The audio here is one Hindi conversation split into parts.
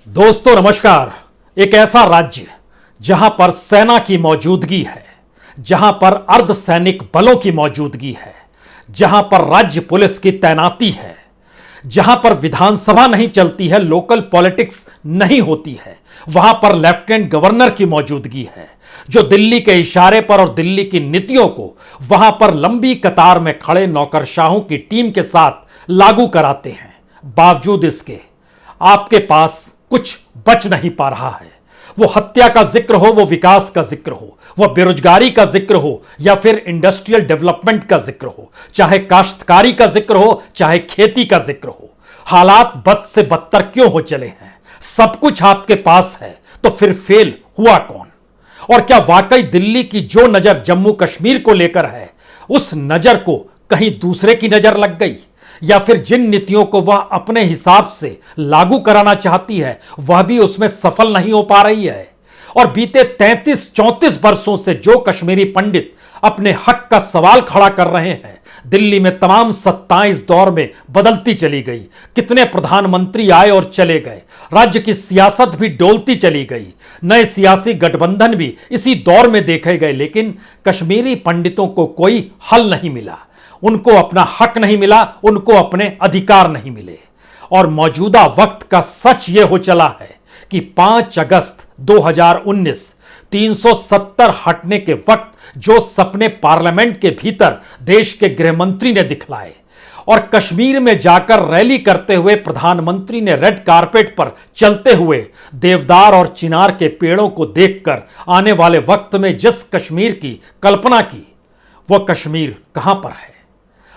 दोस्तों नमस्कार। एक ऐसा राज्य जहां पर सेना की मौजूदगी है, जहां पर अर्धसैनिक बलों की मौजूदगी है, जहां पर राज्य पुलिस की तैनाती है, जहां पर विधानसभा नहीं चलती है, लोकल पॉलिटिक्स नहीं होती है, वहां पर लेफ्टिनेंट गवर्नर की मौजूदगी है जो दिल्ली के इशारे पर और दिल्ली की नीतियों को वहां पर लंबी कतार में खड़े नौकरशाहों की टीम के साथ लागू कराते हैं। बावजूद इसके आपके पास कुछ बच नहीं पा रहा है। वो हत्या का जिक्र हो, वो विकास का जिक्र हो, वो बेरोजगारी का जिक्र हो या फिर इंडस्ट्रियल डेवलपमेंट का जिक्र हो, चाहे काश्तकारी का जिक्र हो, चाहे खेती का जिक्र हो। हालात बद से बदतर क्यों हो चले हैं? सब कुछ आपके पास है तो फिर फेल हुआ कौन? और क्या वाकई दिल्ली की जो नजर जम्मू कश्मीर को लेकर है, उस नजर को कहीं दूसरे की नजर लग गई, या फिर जिन नीतियों को वह अपने हिसाब से लागू कराना चाहती है वह भी उसमें सफल नहीं हो पा रही है? और बीते 33-34 वर्षों से जो कश्मीरी पंडित अपने हक का सवाल खड़ा कर रहे हैं, दिल्ली में तमाम सत्ताएं इस दौर में बदलती चली गई। कितने प्रधानमंत्री आए और चले गए, राज्य की सियासत भी डोलती चली गई, नए सियासी गठबंधन भी इसी दौर में देखे गए, लेकिन कश्मीरी पंडितों को कोई हल नहीं मिला, उनको अपना हक नहीं मिला, उनको अपने अधिकार नहीं मिले। और मौजूदा वक्त का सच यह हो चला है कि 5 अगस्त 2019 370 हटने के वक्त जो सपने पार्लियामेंट के भीतर देश के गृहमंत्री ने दिखलाए और कश्मीर में जाकर रैली करते हुए प्रधानमंत्री ने रेड कारपेट पर चलते हुए देवदार और चिनार के पेड़ों को देखकर आने वाले वक्त में जिस कश्मीर की कल्पना की, वह कश्मीर कहां पर है?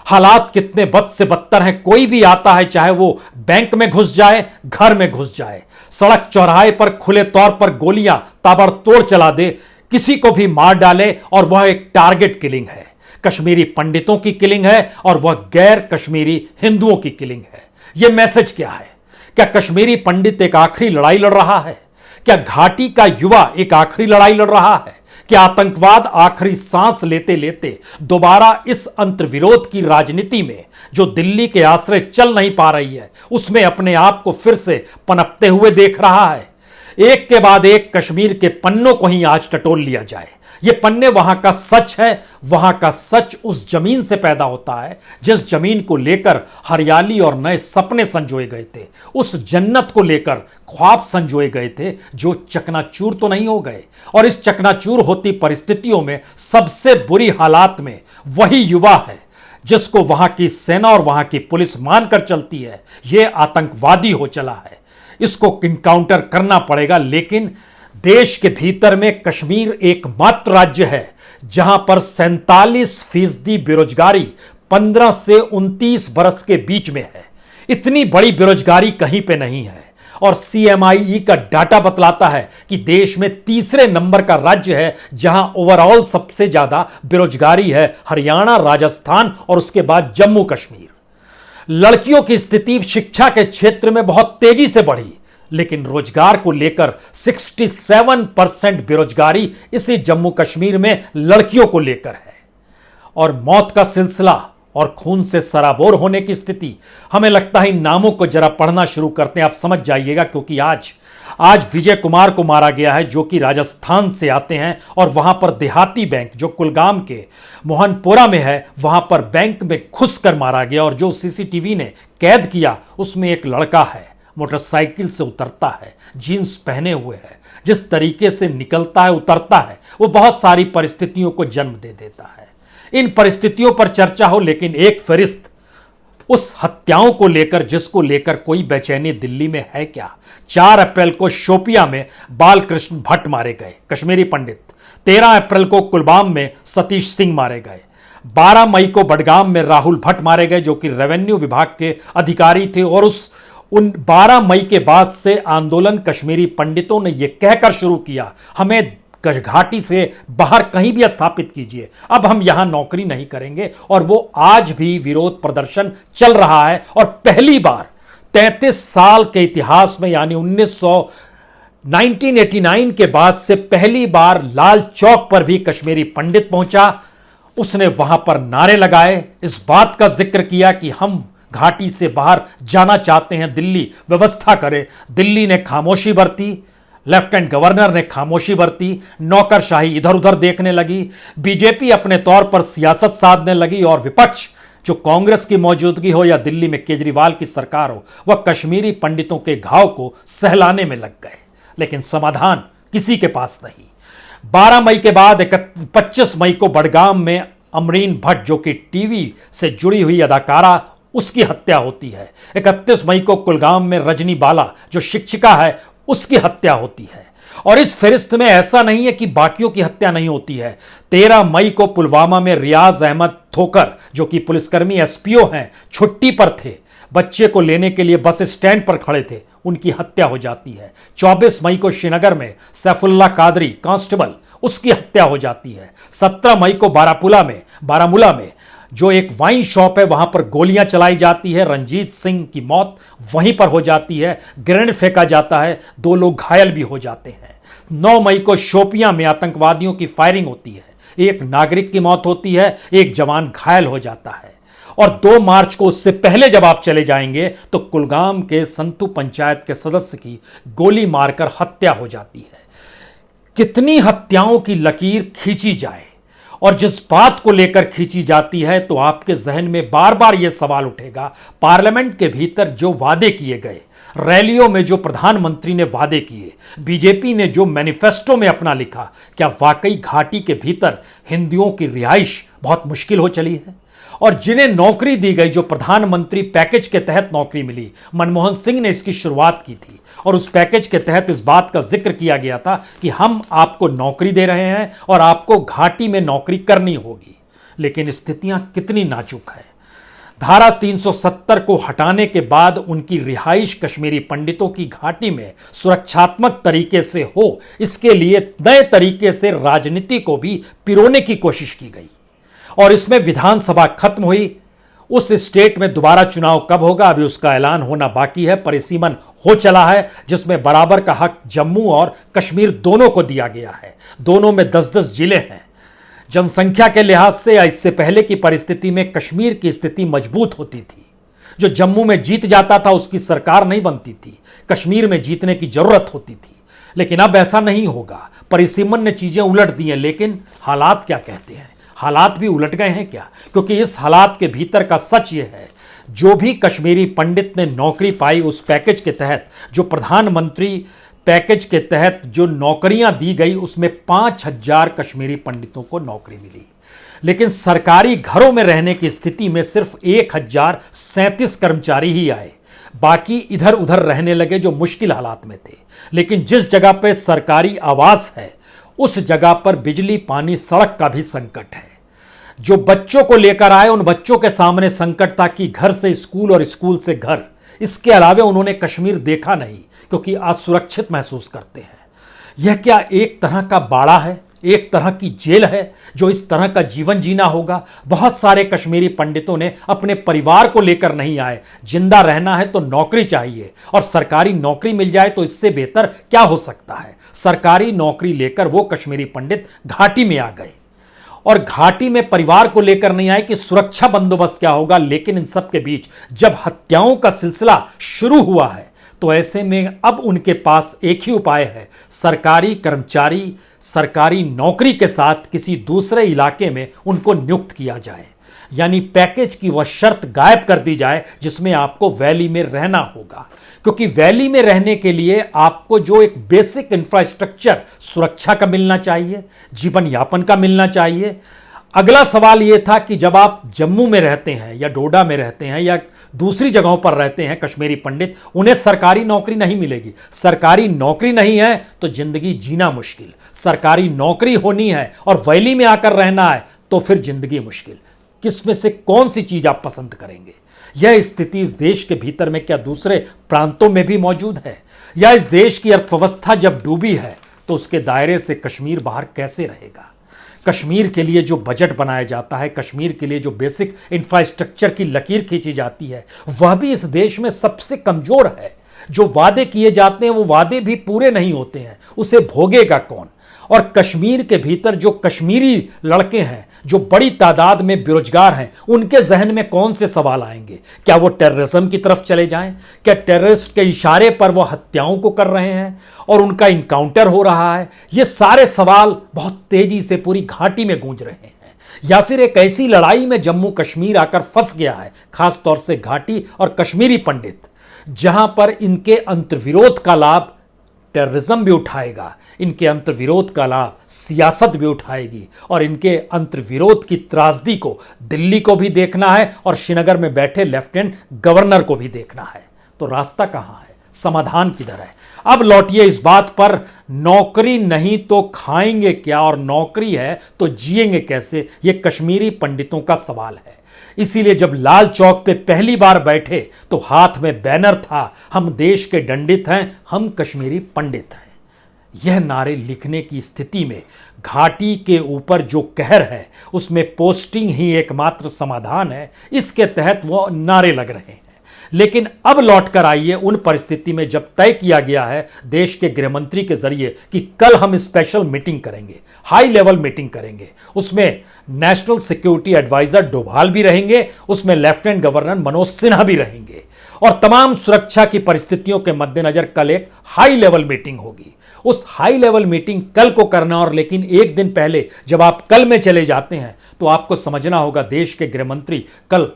हालात कितने बद से बदतर हैं। कोई भी आता है, चाहे वो बैंक में घुस जाए, घर में घुस जाए, सड़क चौराहे पर खुले तौर पर गोलियां ताबड़तोड़ चला दे, किसी को भी मार डाले, और वह एक टारगेट किलिंग है। कश्मीरी पंडितों की किलिंग है और वह गैर कश्मीरी हिंदुओं की किलिंग है। यह मैसेज क्या है? क्या कश्मीरी पंडित एक आखिरी लड़ाई लड़ रहा है? क्या घाटी का युवा एक आखिरी लड़ाई लड़ रहा है? कि आतंकवाद आखिरी सांस लेते लेते दोबारा इस अंतर्विरोध की राजनीति में जो दिल्ली के आश्रय चल नहीं पा रही है, उसमें अपने आप को फिर से पनपते हुए देख रहा है? एक के बाद एक कश्मीर के पन्नों को ही आज टटोल लिया जाए। ये पन्ने वहां का सच है। वहां का सच उस जमीन से पैदा होता है जिस जमीन को लेकर हरियाली और नए सपने संजोए गए थे, उस जन्नत को लेकर ख्वाब संजोए गए थे जो चकनाचूर तो नहीं हो गए। और इस चकनाचूर होती परिस्थितियों में सबसे बुरी हालात में वही युवा है जिसको वहां की सेना और वहां की पुलिस मानकर चलती है। यह आतंकवादी हो चला है, इसको इनकाउंटर करना पड़ेगा। लेकिन देश के भीतर में कश्मीर एकमात्र राज्य है जहां पर 47% बेरोजगारी 15 से 29 बरस के बीच में है। इतनी बड़ी बेरोजगारी कहीं पे नहीं है। और CMIE का डाटा बतलाता है कि देश में तीसरे नंबर का राज्य है जहां ओवरऑल सबसे ज्यादा बेरोजगारी है, हरियाणा, राजस्थान और उसके बाद जम्मू कश्मीर। लड़कियों की स्थिति शिक्षा के क्षेत्र में बहुत तेजी से बढ़ी, लेकिन रोजगार को लेकर 67% बेरोजगारी इसी जम्मू कश्मीर में लड़कियों को लेकर है। और मौत का सिलसिला और खून से सराबोर होने की स्थिति, हमें लगता है इन नामों को जरा पढ़ना शुरू करते हैं, आप समझ जाइएगा। क्योंकि आज विजय कुमार को मारा गया है जो कि राजस्थान से आते हैं, और वहां पर देहाती बैंक जो कुलगाम के मोहनपुरा में है, वहां पर बैंक में घुसकर मारा गया। और जो CCTV ने कैद किया उसमें एक लड़का है, मोटरसाइकिल से उतरता है, जीन्स पहने हुए है, जिस तरीके से निकलता है, उतरता है, वो बहुत सारी परिस्थितियों को जन्म दे देता है। इन परिस्थितियों पर चर्चा हो, लेकिन एक फरिश्त उस हत्याओं को लेकर जिसको लेकर कोई बेचैनी दिल्ली में है क्या? 4 अप्रैल को शोपिया में बालकृष्ण भट्ट मारे गए, कश्मीरी पंडित। 13 अप्रैल को कुलगाम में सतीश सिंह मारे गए। 12 मई को बडगाम में राहुल भट्ट मारे गए जो कि रेवेन्यू विभाग के अधिकारी थे। और उन 12 मई के बाद से आंदोलन कश्मीरी पंडितों ने यह कहकर शुरू किया, हमें घाटी से बाहर कहीं भी स्थापित कीजिए, अब हम यहां नौकरी नहीं करेंगे। और वो आज भी विरोध प्रदर्शन चल रहा है। और पहली बार 33 साल के इतिहास में, यानी 1989 के बाद से पहली बार लाल चौक पर भी कश्मीरी पंडित पहुंचा। उसने वहां पर नारे लगाए, इस बात का जिक्र किया कि हम घाटी से बाहर जाना चाहते हैं, दिल्ली व्यवस्था करे। दिल्ली ने खामोशी बरती, लेफ्टिनेंट गवर्नर ने खामोशी बरती, नौकरशाही इधर उधर देखने लगी, बीजेपी अपने तौर पर सियासत साधने लगी और विपक्ष, जो कांग्रेस की मौजूदगी हो या दिल्ली में केजरीवाल की सरकार हो, वह कश्मीरी पंडितों के घाव को सहलाने में लग गए। लेकिन समाधान किसी के पास नहीं। 12 मई के बाद 25 मई को बडगाम में अमरीन भट्ट, जो कि टीवी से जुड़ी हुई अदाकारा, उसकी हत्या होती है। 31 मई को कुलगाम में रजनी बाला, जो शिक्षिका है, उसकी हत्या होती है। और इस फहरिस्त में ऐसा नहीं है कि बाकियों की हत्या नहीं होती है। 13 मई को पुलवामा में रियाज अहमद थोकर, जो कि पुलिसकर्मी एसपीओ हैं, छुट्टी पर थे, बच्चे को लेने के लिए बस स्टैंड पर खड़े थे, उनकी हत्या हो जाती है। 24 मई को श्रीनगर में सैफुल्ला कादरी कांस्टेबल, उसकी हत्या हो जाती है। 17 मई को बारामूला में जो एक वाइन शॉप है, वहां पर गोलियां चलाई जाती है, रंजीत सिंह की मौत वहीं पर हो जाती है, ग्रेनेड फेंका जाता है, 2 लोग घायल भी हो जाते हैं। 9 मई को शोपियां में आतंकवादियों की फायरिंग होती है, एक नागरिक की मौत होती है, एक जवान घायल हो जाता है। और 2 मार्च को, उससे पहले जब आप चले जाएंगे, तो कुलगाम के संतु पंचायत के सदस्य की गोली मारकर हत्या हो जाती है। कितनी हत्याओं की लकीर खींची जाए और जिस बात को लेकर खींची जाती है, तो आपके जहन में बार बार यह सवाल उठेगा, पार्लियामेंट के भीतर जो वादे किए गए, रैलियों में जो प्रधानमंत्री ने वादे किए, बीजेपी ने जो मैनिफेस्टो में अपना लिखा, क्या वाकई घाटी के भीतर हिंदुओं की रिहाइश बहुत मुश्किल हो चली है? और जिन्हें नौकरी दी गई, जो प्रधानमंत्री पैकेज के तहत नौकरी मिली, मनमोहन सिंह ने इसकी शुरुआत की थी और उस पैकेज के तहत इस बात का जिक्र किया गया था कि हम आपको नौकरी दे रहे हैं और आपको घाटी में नौकरी करनी होगी। लेकिन स्थितियां कितनी नाजुक हैं। धारा 370 को हटाने के बाद उनकी रिहाइश कश्मीरी पंडितों की घाटी में सुरक्षात्मक तरीके से हो, इसके लिए नए तरीके से राजनीति को भी पिरोने की कोशिश की गई और इसमें विधानसभा खत्म हुई। उस स्टेट में दोबारा चुनाव कब होगा, अभी उसका ऐलान होना बाकी है। परिसीमन हो चला है, जिसमें बराबर का हक जम्मू और कश्मीर दोनों को दिया गया है। दोनों में 10-10 जिले हैं। जनसंख्या के लिहाज से इससे पहले की परिस्थिति में कश्मीर की स्थिति मजबूत होती थी। जो जम्मू में जीत जाता था, उसकी सरकार नहीं बनती थी, कश्मीर में जीतने की जरूरत होती थी। लेकिन अब ऐसा नहीं होगा। परिसीमन ने चीजें उलट दी हैं, लेकिन हालात क्या कहते हैं? हालात भी उलट गए हैं क्या? क्योंकि इस हालात के भीतर का सच यह है, जो भी कश्मीरी पंडित ने नौकरी पाई उस पैकेज के तहत, जो प्रधानमंत्री पैकेज के तहत जो नौकरियां दी गई, उसमें 5000 कश्मीरी पंडितों को नौकरी मिली। लेकिन सरकारी घरों में रहने की स्थिति में सिर्फ 1037 कर्मचारी ही आए, बाकी इधर उधर रहने लगे जो मुश्किल हालात में थे। लेकिन जिस जगह पर सरकारी आवास है, उस जगह पर बिजली, पानी, सड़क का भी संकट है। जो बच्चों को लेकर आए, उन बच्चों के सामने संकट था कि घर से स्कूल और स्कूल से घर। इसके अलावा उन्होंने कश्मीर देखा नहीं, क्योंकि असुरक्षित महसूस करते हैं। यह क्या एक तरह का बाड़ा है, एक तरह की जेल है, जो इस तरह का जीवन जीना होगा? बहुत सारे कश्मीरी पंडितों ने अपने परिवार को लेकर नहीं आए। जिंदा रहना है तो नौकरी चाहिए, और सरकारी नौकरी मिल जाए तो इससे बेहतर क्या हो सकता है। सरकारी नौकरी लेकर वो कश्मीरी पंडित घाटी में आ गए, और घाटी में परिवार को लेकर नहीं आए कि सुरक्षा बंदोबस्त क्या होगा। लेकिन इन सब के बीच जब हत्याओं का सिलसिला शुरू हुआ है, तो ऐसे में अब उनके पास एक ही उपाय है, सरकारी कर्मचारी सरकारी नौकरी के साथ किसी दूसरे इलाके में उनको नियुक्त किया जाए, यानी पैकेज की वह शर्त गायब कर दी जाए जिसमें आपको वैली में रहना होगा। क्योंकि वैली में रहने के लिए आपको जो एक बेसिक इंफ्रास्ट्रक्चर सुरक्षा का मिलना चाहिए, जीवन यापन का मिलना चाहिए। अगला सवाल यह था कि जब आप जम्मू में रहते हैं या डोडा में रहते हैं या दूसरी जगहों पर रहते हैं कश्मीरी पंडित, उन्हें सरकारी नौकरी नहीं मिलेगी। सरकारी नौकरी नहीं है तो जिंदगी जीना मुश्किल। सरकारी नौकरी होनी है और वैली में आकर रहना है तो फिर जिंदगी मुश्किल। किस में से कौन सी चीज आप पसंद करेंगे? यह स्थिति इस देश के भीतर में क्या दूसरे प्रांतों में भी मौजूद है? या इस देश की अर्थव्यवस्था जब डूबी है तो उसके दायरे से कश्मीर बाहर कैसे रहेगा? कश्मीर के लिए जो बजट बनाया जाता है, कश्मीर के लिए जो बेसिक इंफ्रास्ट्रक्चर की लकीर खींची जाती है, वह भी इस देश में सबसे कमजोर है। जो वादे किए जाते हैं वो वादे भी पूरे नहीं होते हैं, उसे भोगेगा कौन? और कश्मीर के भीतर जो कश्मीरी लड़के हैं, जो बड़ी तादाद में बेरोजगार हैं, उनके जहन में कौन से सवाल आएंगे? क्या वो टेररिज्म की तरफ चले जाएं? क्या टेररिस्ट के इशारे पर वो हत्याओं को कर रहे हैं और उनका इनकाउंटर हो रहा है? ये सारे सवाल बहुत तेजी से पूरी घाटी में गूंज रहे हैं। या फिर एक ऐसी लड़ाई में जम्मू कश्मीर आकर फंस गया है, खासतौर से घाटी और कश्मीरी पंडित, जहां पर इनके अंतर्विरोध का लाभ टेररिज्म भी उठाएगा, इनके अंतर्विरोध का लाभ सियासत भी उठाएगी, और इनके अंतर्विरोध की त्रासदी को दिल्ली को भी देखना है और श्रीनगर में बैठे लेफ्टिनेंट गवर्नर को भी देखना है। तो रास्ता कहां है? समाधान किधर है? अब लौटिए इस बात पर, नौकरी नहीं तो खाएंगे क्या, और नौकरी है तो जिएंगे कैसे, यह कश्मीरी पंडितों का सवाल है। इसीलिए जब लाल चौक पे पहली बार बैठे तो हाथ में बैनर था, हम देश के दंडित हैं, हम कश्मीरी पंडित हैं। यह नारे लिखने की स्थिति में घाटी के ऊपर जो कहर है उसमें पोस्टिंग ही एकमात्र समाधान है। इसके तहत वो नारे लग रहे हैं। लेकिन अब लौटकर आइए उन परिस्थिति में जब तय किया गया है देश के गृहमंत्री के जरिए कि कल हम स्पेशल मीटिंग करेंगे, हाई लेवल मीटिंग करेंगे, उसमें नेशनल सिक्योरिटी एडवाइजर डोभाल भी रहेंगे, उसमें लेफ्टिनेंट गवर्नर मनोज सिन्हा भी रहेंगे, और तमाम सुरक्षा की परिस्थितियों के मद्देनजर कल एक हाई लेवल मीटिंग होगी। उस हाई लेवल मीटिंग कल को करना, और लेकिन एक दिन पहले जब आप कल में चले जाते हैं तो आपको समझना होगा देश के गृहमंत्री कल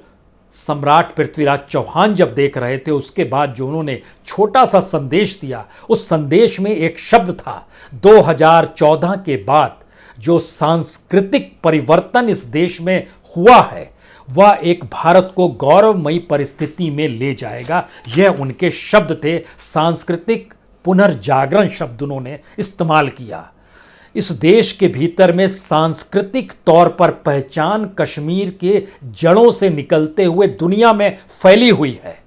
सम्राट पृथ्वीराज चौहान जब देख रहे थे, उसके बाद जो उन्होंने छोटा सा संदेश दिया, उस संदेश में एक शब्द था, 2014 के बाद जो सांस्कृतिक परिवर्तन इस देश में हुआ है वह एक भारत को गौरवमयी परिस्थिति में ले जाएगा। यह उनके शब्द थे। सांस्कृतिक पुनर्जागरण शब्द उन्होंने इस्तेमाल किया। इस देश के भीतर में सांस्कृतिक तौर पर पहचान कश्मीर के जड़ों से निकलते हुए दुनिया में फैली हुई है।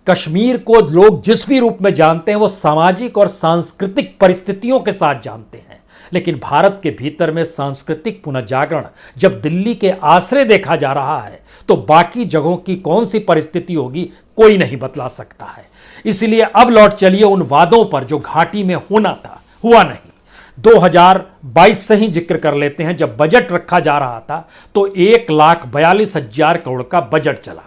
कश्मीर को लोग जिस भी रूप में जानते हैं वो सामाजिक और सांस्कृतिक परिस्थितियों के साथ जानते हैं। लेकिन भारत के भीतर में सांस्कृतिक पुनर्जागरण जब दिल्ली के आश्रय देखा जा रहा है तो बाकी जगहों की कौन सी परिस्थिति होगी कोई नहीं बतला सकता है। इसलिए अब लौट चलिए उन वादों पर जो घाटी में होना था, हुआ नहीं। 2022 से ही जिक्र कर लेते हैं। जब बजट रखा जा रहा था तो 1,42,000 करोड़ का बजट चला।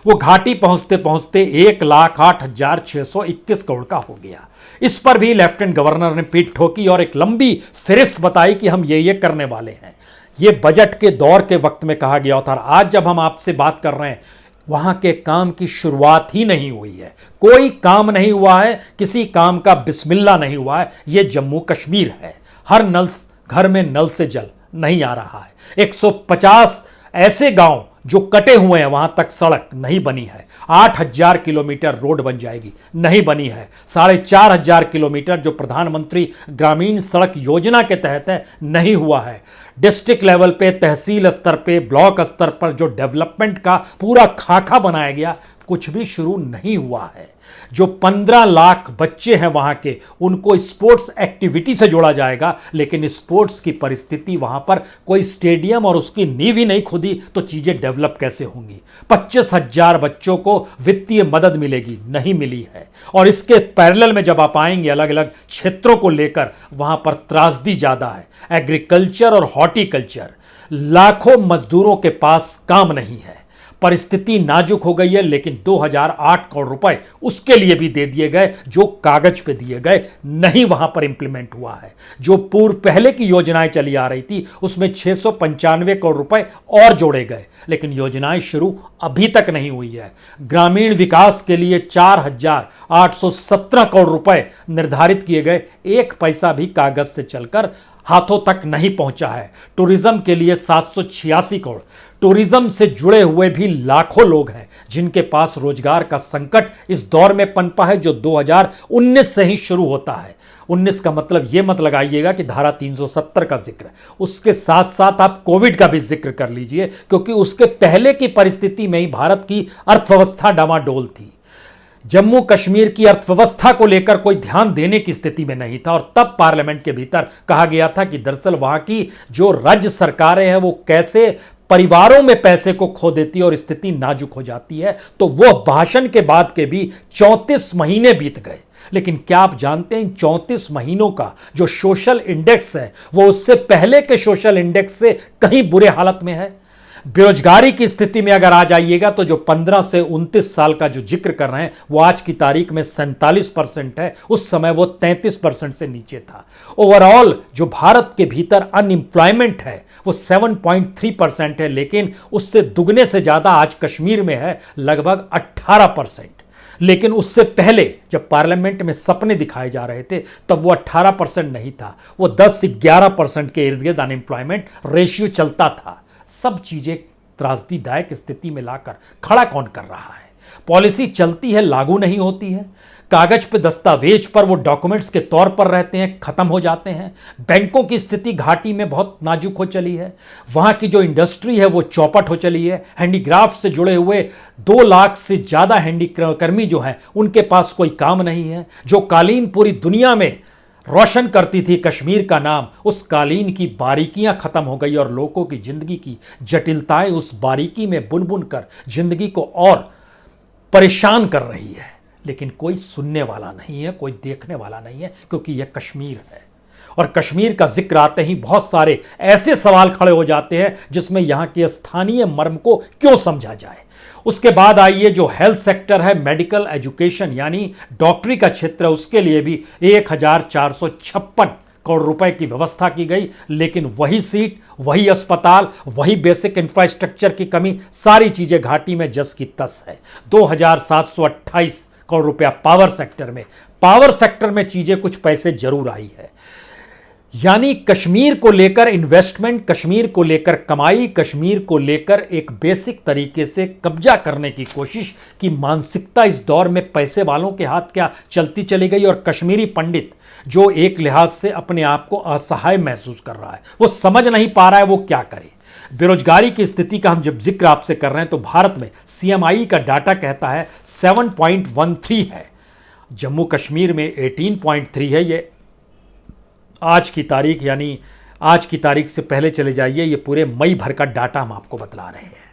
वो घाटी पहुंचते पहुंचते 1,08,621 करोड़ का हो गया। इस पर भी लेफ्टिनेंट गवर्नर ने पीठ ठोकी और एक लंबी फिरिस्त बताई कि हम ये करने वाले हैं। ये बजट के दौर के वक्त में कहा गया था। आज जब हम आपसे बात कर रहे हैं वहां के काम की शुरुआत ही नहीं हुई है। कोई काम नहीं हुआ है, किसी काम का बिस्मिल्लाह नहीं हुआ है। यह जम्मू कश्मीर है। हर घर में नल से जल नहीं आ रहा है। 150 ऐसे गांव जो कटे हुए हैं वहां तक सड़क नहीं बनी है। 8,000 किलोमीटर रोड बन जाएगी, नहीं बनी है। 4,500 किलोमीटर जो प्रधानमंत्री ग्रामीण सड़क योजना के तहत है, नहीं हुआ है। डिस्ट्रिक्ट लेवल पे, तहसील स्तर पे, ब्लॉक स्तर पर जो डेवलपमेंट का पूरा खाका बनाया गया, कुछ भी शुरू नहीं हुआ है। जो 15 लाख बच्चे हैं वहां के, उनको स्पोर्ट्स एक्टिविटी से जोड़ा जाएगा, लेकिन स्पोर्ट्स की परिस्थिति वहां पर कोई स्टेडियम और उसकी नींव ही नहीं खुदी तो चीजें डेवलप कैसे होंगी। 25,000 बच्चों को वित्तीय मदद मिलेगी, नहीं मिली है। और इसके पैरेलल में जब आप आएंगे अलग अलग क्षेत्रों को लेकर, वहां पर त्रासदी ज्यादा है। एग्रीकल्चर और हॉर्टिकल्चर, लाखों मजदूरों के पास काम नहीं है। परिस्थिति नाजुक हो गई है। लेकिन 2008 करोड़ रुपए उसके लिए भी दे दिए गए जो कागज पे दिए गए, नहीं वहां पर इंप्लीमेंट हुआ है। जो पूर्व पहले की योजनाएं चली आ रही थी उसमें 695 करोड़ रुपए और जोड़े गए, लेकिन योजनाएं शुरू अभी तक नहीं हुई है। ग्रामीण विकास के लिए 4,817 करोड़ रुपए निर्धारित किए गए, एक पैसा भी कागज से चलकर हाथों तक नहीं पहुंचा है। टूरिज्म के लिए 786 करोड़। टूरिज्म से जुड़े हुए भी लाखों लोग हैं जिनके पास रोजगार का संकट इस दौर में पनपा है जो 2019 से ही शुरू होता है। 19 का मतलब यह मत लगाइएगा कि धारा 370 का जिक्र, उसके साथ साथ आप कोविड का भी जिक्र कर लीजिए, क्योंकि उसके पहले की परिस्थिति में ही भारत की अर्थव्यवस्था डामाडोल थी। जम्मू कश्मीर की अर्थव्यवस्था को लेकर कोई ध्यान देने की स्थिति में नहीं था। और तब पार्लियामेंट के भीतर कहा गया था कि दरअसल वहां की जो राज्य सरकारें हैं वो कैसे परिवारों में पैसे को खो देती है और स्थिति नाजुक हो जाती है। तो वो भाषण के बाद के भी 34 महीने बीत गए। लेकिन क्या आप जानते हैं इन 34 महीनों का जो सोशल इंडेक्स है वो उससे पहले के सोशल इंडेक्स से कहीं बुरे हालत में है। बेरोजगारी की स्थिति में अगर आ जाइएगा तो जो 15 से 29 साल का जो जिक्र कर रहे हैं वो आज की तारीख में 47% है, उस समय वो 33% से नीचे था। ओवरऑल जो भारत के भीतर अनएम्प्लॉयमेंट है वो 7.3% है, लेकिन उससे दुगने से ज्यादा आज कश्मीर में है, लगभग 18%। लेकिन उससे पहले जब पार्लियामेंट में सपने दिखाए जा रहे थे तब वो 18% नहीं था, वो 10 से 11% के इर्द गिर्द अनएम्प्लॉयमेंट रेशियो चलता था। सब चीजें त्रासदीदायक स्थिति में लाकर खड़ा कौन कर रहा है? पॉलिसी चलती है, लागू नहीं होती है। कागज पे दस्तावेज पर वो डॉक्यूमेंट्स के तौर पर रहते हैं, खत्म हो जाते हैं। बैंकों की स्थिति घाटी में बहुत नाजुक हो चली है। वहां की जो इंडस्ट्री है वो चौपट हो चली है। हैंडीक्राफ्ट से जुड़े हुए 2 लाख से ज्यादा हैंडीकर्मी जो हैं उनके पास कोई काम नहीं है। जो कालीन पूरी दुनिया में रोशन करती थी कश्मीर का नाम, उस कालीन की बारीकियां खत्म हो गई और लोगों की जिंदगी की जटिलताएं उस बारीकी में बुन बुन कर जिंदगी को और परेशान कर रही है। लेकिन कोई सुनने वाला नहीं है, कोई देखने वाला नहीं है, क्योंकि यह कश्मीर है। और कश्मीर का जिक्र आते ही बहुत सारे ऐसे सवाल खड़े हो जाते हैं जिसमें यहां के स्थानीय मर्म को क्यों समझा जाए। उसके बाद आइए जो हेल्थ सेक्टर है, मेडिकल एजुकेशन यानी डॉक्टरी का क्षेत्र है, उसके लिए भी 1456 करोड़ रुपए की व्यवस्था की गई। लेकिन वही सीट, वही अस्पताल, वही बेसिक इंफ्रास्ट्रक्चर की कमी, सारी चीजें घाटी में जस की तस है। 2728 करोड़ रुपया पावर सेक्टर में चीजें कुछ पैसे जरूर आई है। यानी कश्मीर को लेकर इन्वेस्टमेंट, कश्मीर को लेकर कमाई, कश्मीर को लेकर एक बेसिक तरीके से कब्जा करने की कोशिश की मानसिकता इस दौर में पैसे वालों के हाथ क्या चलती चली गई। और कश्मीरी पंडित जो एक लिहाज से अपने आप को असहाय महसूस कर रहा है, वो समझ नहीं पा रहा है वो क्या करे। बेरोजगारी की स्थिति का हम जब जिक्र आपसे कर रहे हैं तो भारत में सीएमआई का डाटा कहता है 7.13 है, जम्मू कश्मीर में 18.3 है। ये आज की तारीख, यानी आज की तारीख से पहले चले जाइए, ये पूरे मई भर का डाटा हम आपको बतला रहे हैं।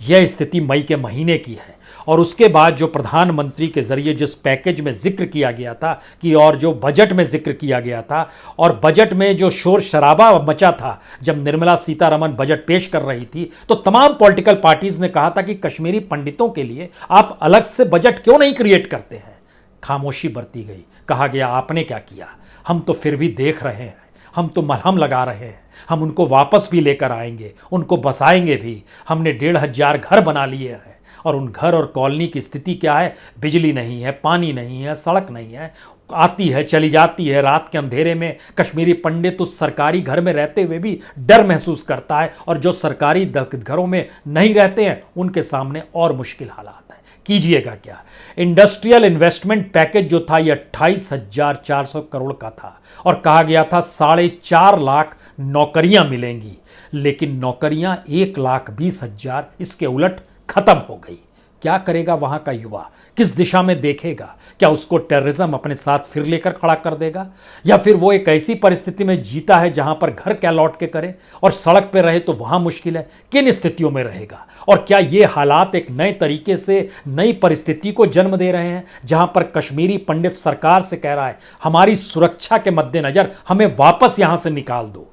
यह स्थिति मई के महीने की है। और उसके बाद जो प्रधानमंत्री के जरिए जिस पैकेज में जिक्र किया गया था कि, और जो बजट में जिक्र किया गया था, और बजट में जो शोर शराबा मचा था जब निर्मला सीतारमण बजट पेश कर रही थी, तो तमाम पॉलिटिकल पार्टीज ने कहा था कि कश्मीरी पंडितों के लिए आप अलग से बजट क्यों नहीं क्रिएट करते हैं। खामोशी बरती गई। कहा गया आपने क्या किया, हम तो फिर भी देख रहे हैं, हम तो मलहम लगा रहे हैं, हम उनको वापस भी लेकर आएंगे, उनको बसाएंगे भी। हमने 1500 घर बना लिए हैं। और उन घर और कॉलोनी की स्थिति क्या है? बिजली नहीं है, पानी नहीं है, सड़क नहीं है, आती है चली जाती है। रात के अंधेरे में कश्मीरी पंडित उस सरकारी घर में रहते हुए भी डर महसूस करता है, और जो सरकारी घरों में नहीं रहते हैं उनके सामने और मुश्किल हालात है। कीजिएगा क्या? इंडस्ट्रियल इन्वेस्टमेंट पैकेज जो था ये 28,400 करोड़ का था, और कहा गया था 4.5 लाख नौकरियां मिलेंगी। लेकिन नौकरियां 1,20,000 इसके उलट खत्म हो गई। क्या करेगा वहां का युवा? किस दिशा में देखेगा? क्या उसको टेररिज्म अपने साथ फिर लेकर खड़ा कर देगा, या फिर वो एक ऐसी परिस्थिति में जीता है जहां पर घर क्या लौट के करे, और सड़क पे रहे तो वहां मुश्किल है। किन स्थितियों में रहेगा? और क्या ये हालात एक नए तरीके से नई परिस्थिति को जन्म दे रहे हैं, जहां पर कश्मीरी पंडित सरकार से कह रहा है हमारी सुरक्षा के मद्देनजर हमें वापस यहां से निकाल दो,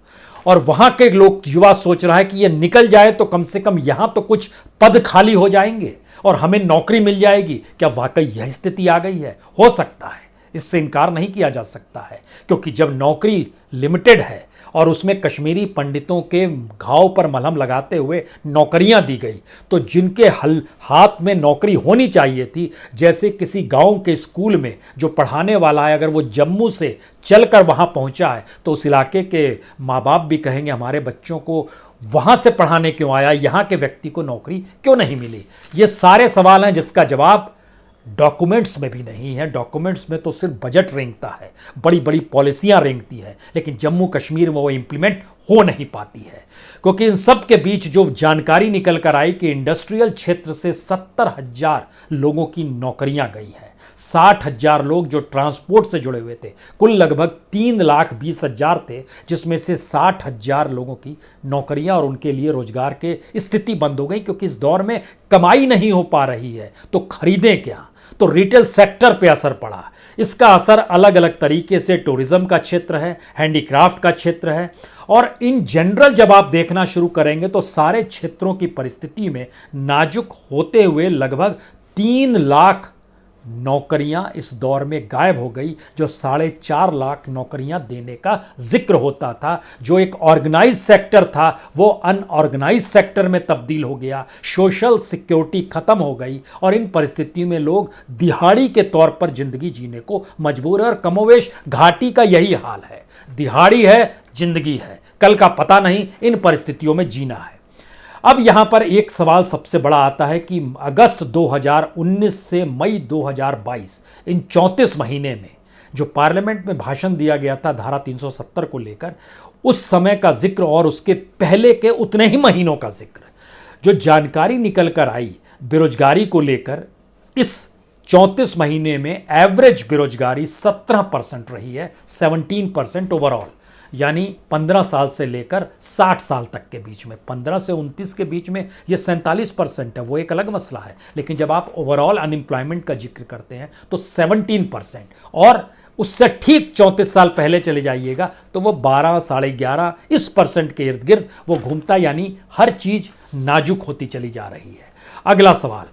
और वहां के लोग, युवा सोच रहा है कि ये निकल जाए तो कम से कम यहां तो कुछ पद खाली हो जाएंगे और हमें नौकरी मिल जाएगी। क्या वाकई यह स्थिति आ गई है? हो सकता है, इससे इनकार नहीं किया जा सकता है, क्योंकि जब नौकरी लिमिटेड है और उसमें कश्मीरी पंडितों के घाव पर मलहम लगाते हुए नौकरियां दी गई, तो जिनके हाथ में नौकरी होनी चाहिए थी, जैसे किसी गांव के स्कूल में जो पढ़ाने वाला है, अगर वो जम्मू से चलकर वहां पहुंचा है तो उस इलाके के माँ बाप भी कहेंगे हमारे बच्चों को वहां से पढ़ाने क्यों आया, यहां के व्यक्ति को नौकरी क्यों नहीं मिली। ये सारे सवाल हैं जिसका जवाब डॉक्यूमेंट्स में भी नहीं है। डॉक्यूमेंट्स में तो सिर्फ बजट रेंगता है, बड़ी बड़ी पॉलिसियां रेंगती है, लेकिन जम्मू कश्मीर में वो इंप्लीमेंट हो नहीं पाती है। क्योंकि इन सब के बीच जो जानकारी निकल कर आई कि इंडस्ट्रियल क्षेत्र से 70,000 लोगों की नौकरियां गई हैं। 60,000 लोग जो ट्रांसपोर्ट से जुड़े हुए थे, कुल लगभग 3,20,000 थे, जिसमें से 60,000 लोगों की नौकरियां और उनके लिए रोजगार के स्थिति बंद हो गई। क्योंकि इस दौर में कमाई नहीं हो पा रही है तो खरीदें क्या, तो रिटेल सेक्टर पे असर पड़ा। इसका असर अलग अलग तरीके से टूरिज्म का क्षेत्र है, हैंडीक्राफ्ट का क्षेत्र है, और इन जनरल जब आप देखना शुरू करेंगे तो सारे क्षेत्रों की परिस्थिति में नाजुक होते हुए लगभग 3 लाख नौकरियां इस दौर में गायब हो गई, जो 4.5 लाख नौकरियां देने का जिक्र होता था। जो एक ऑर्गेनाइज सेक्टर था वो अनऑर्गेनाइज सेक्टर में तब्दील हो गया, सोशल सिक्योरिटी खत्म हो गई, और इन परिस्थितियों में लोग दिहाड़ी के तौर पर जिंदगी जीने को मजबूर है। और कमोवेश घाटी का यही हाल है, दिहाड़ी है, जिंदगी है, कल का पता नहीं, इन परिस्थितियों में जीना है। अब यहां पर एक सवाल सबसे बड़ा आता है कि अगस्त 2019 से मई 2022 इन 34 महीने में जो पार्लियामेंट में भाषण दिया गया था धारा 370 को लेकर, उस समय का जिक्र और उसके पहले के उतने ही महीनों का जिक्र, जो जानकारी निकल कर आई बेरोजगारी को लेकर, इस 34 महीने में एवरेज बेरोजगारी 17% रही है, 17% ओवरऑल, यानी 15 साल से लेकर 60 साल तक के बीच में। 15 से 29 के बीच में ये 47% है, वो एक अलग मसला है, लेकिन जब आप ओवरऑल अनएम्प्लॉयमेंट का जिक्र करते हैं तो 17%, और उससे ठीक 34 साल पहले चले जाइएगा तो वो 12, 11.5 इस परसेंट के इर्द गिर्द वो घूमता, यानी हर चीज नाजुक होती चली जा रही है। अगला सवाल,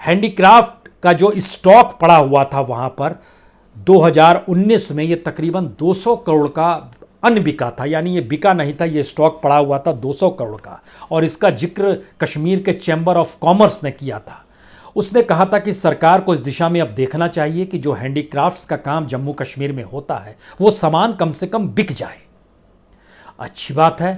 हैंडीक्राफ्ट का जो स्टॉक पड़ा हुआ था वहां पर 2019 में ये तकरीबन 200 करोड़ का अनबिका था, यानी ये बिका नहीं था, ये स्टॉक पड़ा हुआ था 200 करोड़ का। और इसका जिक्र कश्मीर के चैम्बर ऑफ कॉमर्स ने किया था। उसने कहा था कि सरकार को इस दिशा में अब देखना चाहिए कि जो हैंडीक्राफ्ट्स का काम जम्मू कश्मीर में होता है वो सामान कम से कम बिक जाए। अच्छी बात है,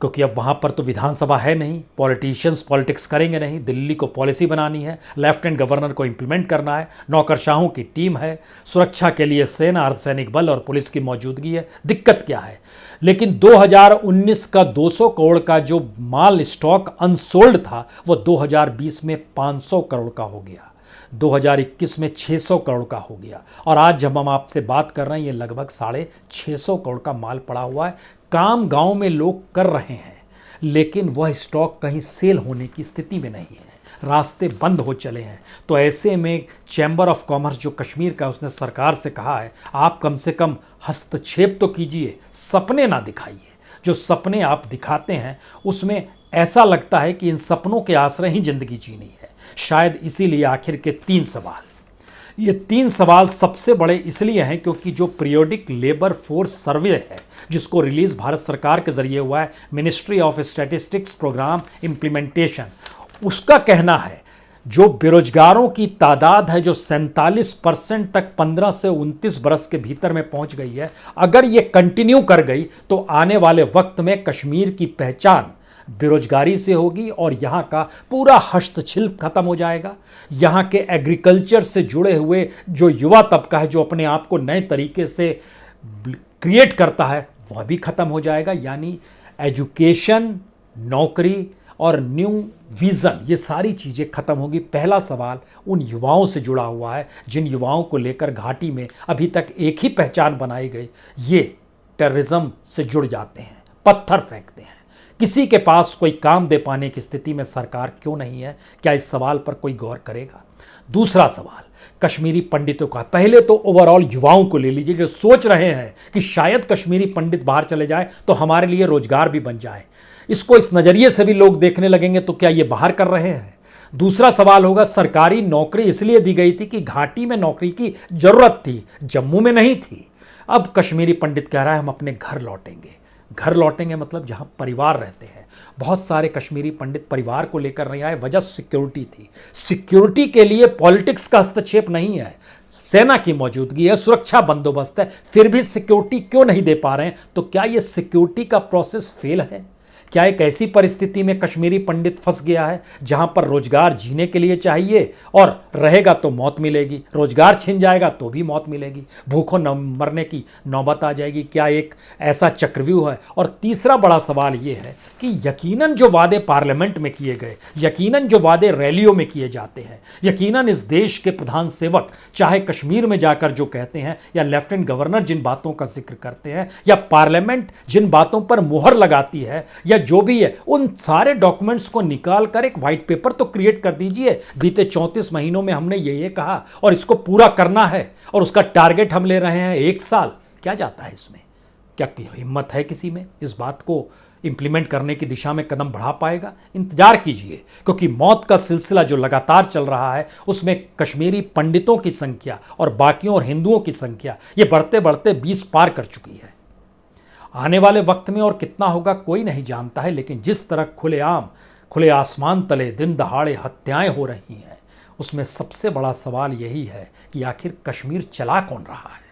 क्योंकि अब वहाँ पर तो विधानसभा है नहीं, पॉलिटिशियंस पॉलिटिक्स करेंगे नहीं, दिल्ली को पॉलिसी बनानी है, लेफ्टिनेंट गवर्नर को इंप्लीमेंट करना है, नौकरशाहों की टीम है, सुरक्षा के लिए सेना, अर्धसैनिक बल और पुलिस की मौजूदगी है। दिक्कत क्या है? लेकिन 2019 का 200 करोड़ का जो माल स्टॉक अनसोल्ड था वो 2020 में 500 करोड़ का हो गया, 2021 में 600 करोड़ का हो गया, और आज जब हम आपसे बात कर रहे हैं ये लगभग 650 करोड़ का माल पड़ा हुआ है। काम गांव में लोग कर रहे हैं, लेकिन वह स्टॉक कहीं सेल होने की स्थिति में नहीं है, रास्ते बंद हो चले हैं। तो ऐसे में चैम्बर ऑफ कॉमर्स जो कश्मीर का, उसने सरकार से कहा है आप कम से कम हस्तक्षेप तो कीजिए, सपने ना दिखाइए। जो सपने आप दिखाते हैं उसमें ऐसा लगता है कि इन सपनों के आश्रय ही जिंदगी जीनी है। शायद इसीलिए आखिर के 3 सवाल, ये 3 सवाल सबसे बड़े इसलिए हैं क्योंकि जो पीरियोडिक लेबर फोर्स सर्वे है जिसको रिलीज भारत सरकार के जरिए हुआ है, ministry of statistics programme implementation, उसका कहना है जो बेरोजगारों की तादाद है जो 47% तक 15 से 29 बरस के भीतर में पहुंच गई है, अगर ये कंटिन्यू कर गई तो आने वाले वक्त में कश्मीर की पहचान बेरोजगारी से होगी और यहाँ का पूरा हस्तशिल्प खत्म हो जाएगा। यहाँ के एग्रीकल्चर से जुड़े हुए जो युवा तबका है जो अपने आप को नए तरीके से क्रिएट करता है वह भी खत्म हो जाएगा। यानी एजुकेशन, नौकरी और न्यू विज़न, ये सारी चीज़ें खत्म होगी। पहला सवाल उन युवाओं से जुड़ा हुआ है जिन युवाओं को लेकर घाटी में अभी तक एक ही पहचान बनाई गई, ये टेररिज्म से जुड़ जाते हैं, पत्थर फेंकते हैं। किसी के पास कोई काम दे पाने की स्थिति में सरकार क्यों नहीं है? क्या इस सवाल पर कोई गौर करेगा? दूसरा सवाल कश्मीरी पंडितों का। पहले तो ओवरऑल युवाओं को ले लीजिए जो सोच रहे हैं कि शायद कश्मीरी पंडित बाहर चले जाए तो हमारे लिए रोजगार भी बन जाए, इसको इस नज़रिए से भी लोग देखने लगेंगे तो क्या ये बाहर कर रहे हैं? दूसरा सवाल होगा सरकारी नौकरी इसलिए दी गई थी कि घाटी में नौकरी की जरूरत थी, जम्मू में नहीं थी। अब कश्मीरी पंडित कह रहा है हम अपने घर लौटेंगे। घर लौटेंगे मतलब जहां परिवार रहते हैं। बहुत सारे कश्मीरी पंडित परिवार को लेकर नहीं आए, वजह सिक्योरिटी थी। सिक्योरिटी के लिए पॉलिटिक्स का हस्तक्षेप नहीं है, सेना की मौजूदगी है, सुरक्षा बंदोबस्त है, फिर भी सिक्योरिटी क्यों नहीं दे पा रहे हैं? तो क्या यह सिक्योरिटी का प्रोसेस फेल है? क्या एक ऐसी परिस्थिति में कश्मीरी पंडित फंस गया है जहां पर रोजगार जीने के लिए चाहिए और रहेगा तो मौत मिलेगी, रोजगार छिन जाएगा तो भी मौत मिलेगी, भूखों मरने की नौबत आ जाएगी? क्या एक ऐसा चक्रव्यूह है? और तीसरा बड़ा सवाल यह है कि यकीनन जो वादे पार्लियामेंट में किए गए, यकीनन जो वादे रैलियों में किए जाते हैं, यकीनन इस देश के प्रधान सेवक चाहे कश्मीर में जाकर जो कहते हैं या लेफ्टिनेंट गवर्नर जिन बातों का जिक्र करते हैं या पार्लियामेंट जिन बातों पर मुहर लगाती है या जो भी है, उन सारे डॉक्यूमेंट्स को निकाल कर एक व्हाइट पेपर तो क्रिएट कर दीजिए। बीते 34 महीनों में हमने ये कहा और इसको पूरा करना है, और उसका टारगेट हम ले रहे हैं 1 साल। क्या जाता है इसमें? क्या हिम्मत है किसी में इस बात को इंप्लीमेंट करने की दिशा में कदम बढ़ा पाएगा? इंतजार कीजिए, क्योंकि मौत का सिलसिला जो लगातार चल रहा है उसमें कश्मीरी पंडितों की संख्या और बाकियों और हिंदुओं की संख्या ये बढ़ते बढ़ते 20 पार कर चुकी है। आने वाले वक्त में और कितना होगा कोई नहीं जानता है, लेकिन जिस तरह खुलेआम खुले आसमान तले दिन दहाड़े हत्याएं हो रही हैं, उसमें सबसे बड़ा सवाल यही है कि आखिर कश्मीर चला कौन रहा है।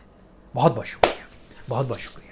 बहुत बहुत शुक्रिया, बहुत बहुत शुक्रिया।